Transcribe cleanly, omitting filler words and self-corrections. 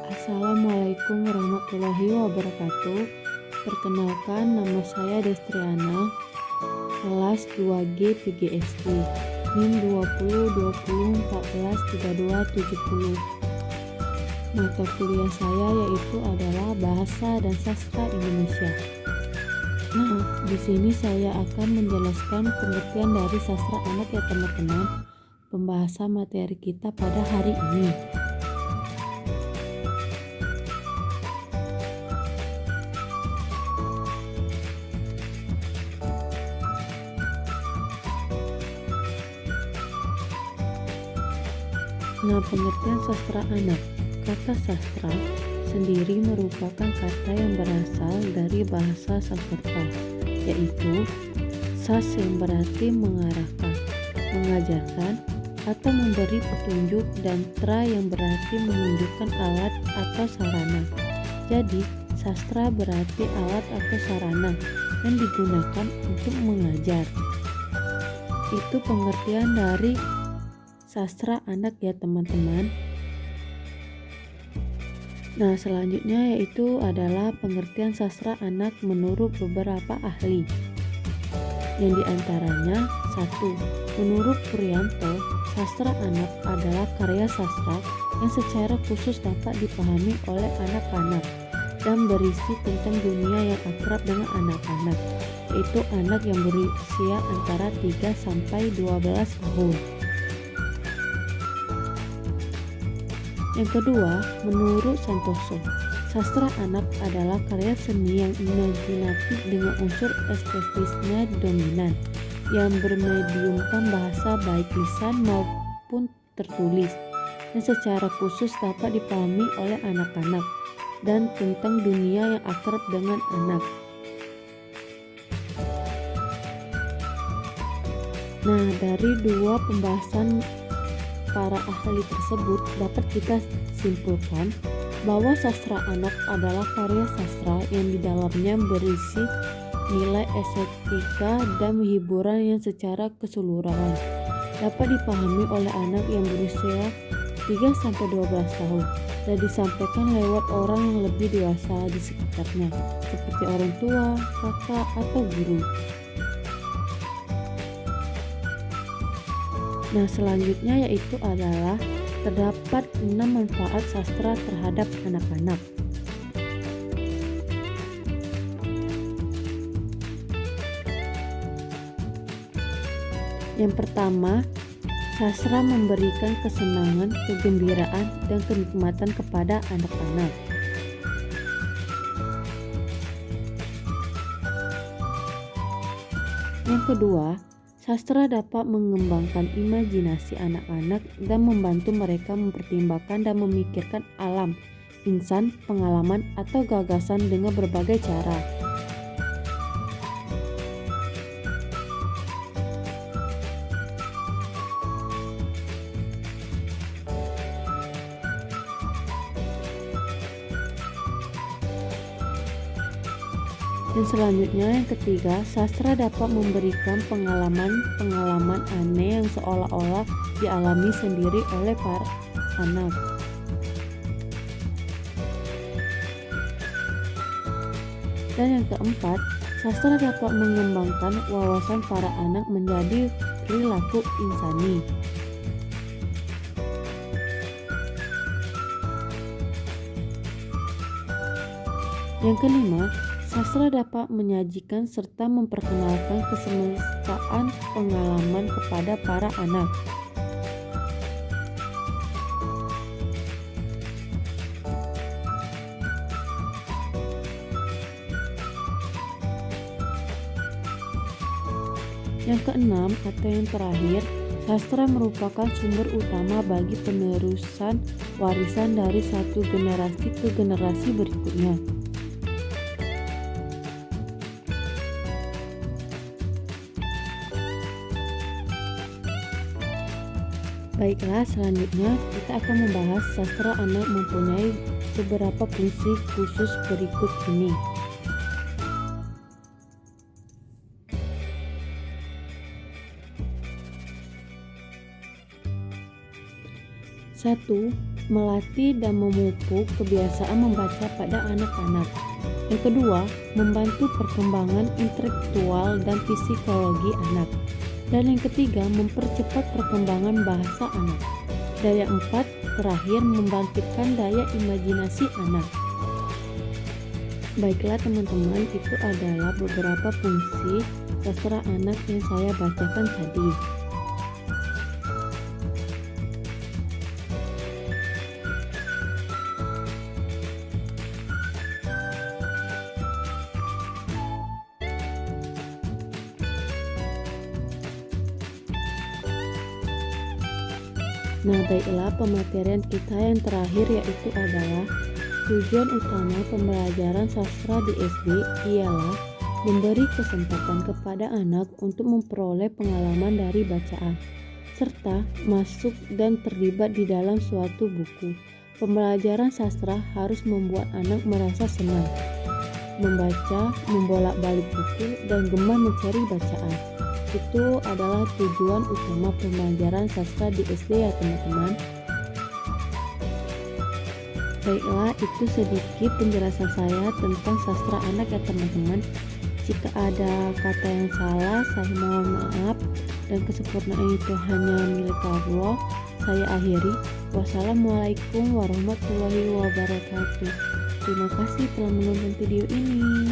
Assalamualaikum warahmatullahi wabarakatuh. Perkenalkan, nama saya Destriana, kelas 2G PGSD, NIM 2020143270. Mata kuliah saya yaitu adalah Bahasa dan Sastra Indonesia. Nah, di sini saya akan menjelaskan pengertian dari sastra anak ya teman-teman. Pembahasan materi kita pada hari ini. Nah, pengertian sastra anak. Kata sastra sendiri merupakan kata yang berasal dari bahasa Sanskerta, yaitu sas yang berarti mengarahkan, mengajarkan, atau memberi petunjuk, dan tra yang berarti menunjukkan alat atau sarana. Jadi, sastra berarti alat atau sarana yang digunakan untuk mengajar. Itu pengertian dari sastra anak ya teman-teman. Nah, selanjutnya yaitu adalah pengertian sastra anak menurut beberapa ahli. Yang diantaranya, 1. Menurut Puryanto, sastra anak adalah karya sastra yang secara khusus dapat dipahami oleh anak-anak dan berisi tentang dunia yang akrab dengan anak-anak, yaitu anak yang berusia antara 3 sampai 12 tahun. Yang kedua, menurut Santoso, sastra anak adalah karya seni yang imajinatif dengan unsur estetisnya dominan, yang bermediumkan bahasa baik lisan maupun tertulis, yang secara khusus dapat dipahami oleh anak-anak, dan tentang dunia yang akrab dengan anak. Nah, dari dua pembahasan para ahli tersebut dapat kita simpulkan bahwa sastra anak adalah karya sastra yang di dalamnya berisi nilai estetika dan hiburan yang secara keseluruhan dapat dipahami oleh anak yang berusia 3-12 tahun dan disampaikan lewat orang yang lebih dewasa di sekitarnya, seperti orang tua, kakak, atau guru. Nah, selanjutnya yaitu adalah terdapat 6 manfaat sastra terhadap anak-anak. Yang pertama, sastra memberikan kesenangan, kegembiraan, dan kenikmatan kepada anak-anak. Yang kedua, sastra dapat mengembangkan imajinasi anak-anak dan membantu mereka mempertimbangkan dan memikirkan alam, insan, pengalaman, atau gagasan dengan berbagai cara. Dan selanjutnya yang ketiga, sastra dapat memberikan pengalaman aneh yang seolah-olah dialami sendiri oleh para anak. Dan yang keempat, sastra dapat mengembangkan wawasan para anak menjadi perilaku insani. Yang kelima, sastra dapat menyajikan serta memperkenalkan kesemestaan pengalaman kepada para anak. Yang keenam atau yang terakhir, sastra merupakan sumber utama bagi penerusan warisan dari satu generasi ke generasi berikutnya. Baiklah, selanjutnya kita akan membahas sastra anak mempunyai beberapa fungsi khusus berikut ini. 1. melatih dan memupuk kebiasaan membaca pada anak-anak. Yang kedua, membantu perkembangan intelektual dan psikologi anak. Dan yang ketiga, mempercepat perkembangan bahasa anak. Dan yang empat, terakhir, membangkitkan daya imajinasi anak. Baiklah teman-teman, itu adalah beberapa fungsi sastra anak yang saya bacakan tadi. Nah, baiklah, pematerian kita yang terakhir yaitu adalah tujuan utama pembelajaran sastra di SD ialah memberi kesempatan kepada anak untuk memperoleh pengalaman dari bacaan, serta masuk dan terlibat di dalam suatu buku. Pembelajaran sastra harus membuat anak merasa senang membaca, membolak-balik buku, dan gemar mencari bacaan. Itu adalah tujuan utama pembelajaran sastra di SD ya teman-teman. Baiklah, itu sedikit penjelasan saya tentang sastra anak ya teman-teman. Jika ada kata yang salah, saya mohon maaf, dan kesempurnaan itu hanya milik Allah. Saya akhiri. Wassalamualaikum warahmatullahi wabarakatuh. Terima kasih telah menonton video ini.